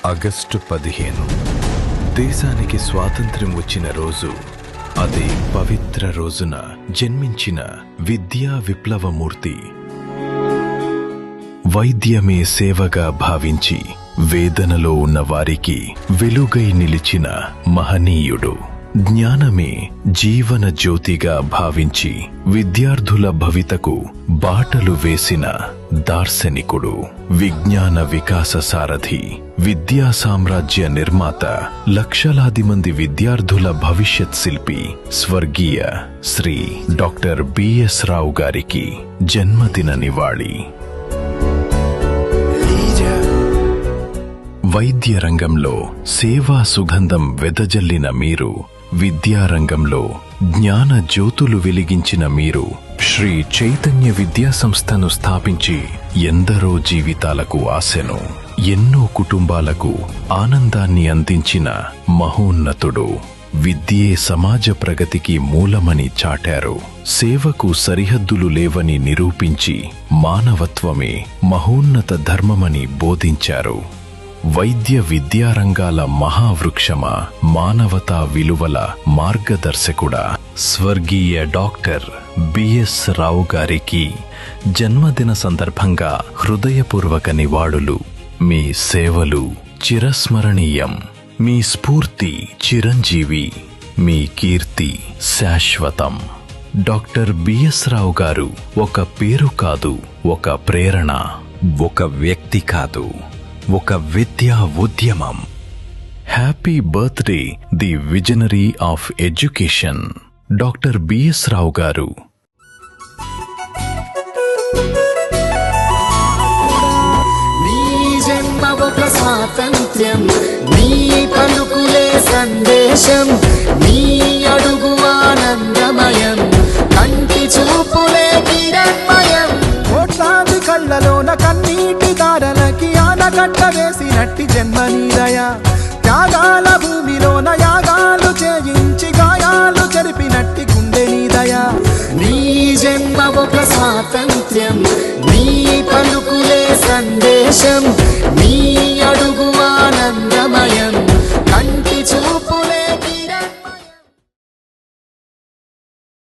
August 15 దేశానికి స్వాతంత్ర్యం వచ్చిన రోజు. అదే పవిత్ర రోజున జన్మించిన విద్యా విప్లవమూర్తి. వైద్యమే సేవగా భావించి వేదనలో ఉన్న వారికి వెలుగై నిలిచిన మహనీయుడు. జ్ఞానమే జీవన జ్యోతిగా భావించి విద్యార్థుల భవితకు బాటలు వేసిన దార్శనికుడు. విజ్ఞాన వికాస సారథి, విద్యా సామ్రాజ్య నిర్మాత, లక్షలాది మంది విద్యార్థుల భవిష్యత్ శిల్పి స్వర్గీయ శ్రీ డాక్టర్ బిఎస్ రావు గారికి జన్మదిన నివాళి. వైద్య రంగంలో సేవా సుగంధం వెదజల్లిన మీరు, విద్యారంగంలో జ్ఞాన జ్యోతులు వెలిగించిన మీరు, శ్రీ చైతన్య విద్యా సంస్థను స్థాపించి ఎందరో జీవితాలకు ఆశను, ఎన్నో కుటుంబాలకు ఆనందాన్ని అందించిన మహోన్నతుడు. విద్యే సమాజ ప్రగతికి మూలమని చాటారు. సేవకు సరిహద్దులు లేవని నిరూపించి మానవత్వమే మహోన్నత ధర్మమని బోధించారు. వైద్య విద్యారంగాల మహావృక్షమా, మానవతా విలువల మార్గదర్శకుడా స్వర్గీయ డాక్టర్ బిఎస్ రావు గారికి జన్మదిన సందర్భంగా హృదయపూర్వక నివాళులు. మీ సేవలు చిరస్మరణీయం. మీ స్ఫూర్తి చిరంజీవి. మీ కీర్తి శాశ్వతం. డాక్టర్ బిఎస్ రావు గారు ఒక పేరు కాదు, ఒక ప్రేరణ. ఒక వ్యక్తి కాదు, ఒక విద్యా ఉద్యమం. Happy birthday the visionary of education doctor BS Rao garu. నీ జన్మ ఒక స్వాతంత్ర్యం, నీ పలుకులే సందేశం, నీ అడుగు ఆనందమయం, కంటి చూపులే కిరణ్మయం. కోట్లాది కళ్ళలోన కన్నీటి దారలకి ఆనకట్ట వేసినట్టి జన్మనీదయ. త్యాగాల భూమిలోన యాగాలు చేయించి గాయాలు చెరిపినట్టి గుండె నీదయ. నీ జన్మ ఒక స్వాతంత్ర్యం, నీ పలుకులే సందేశం,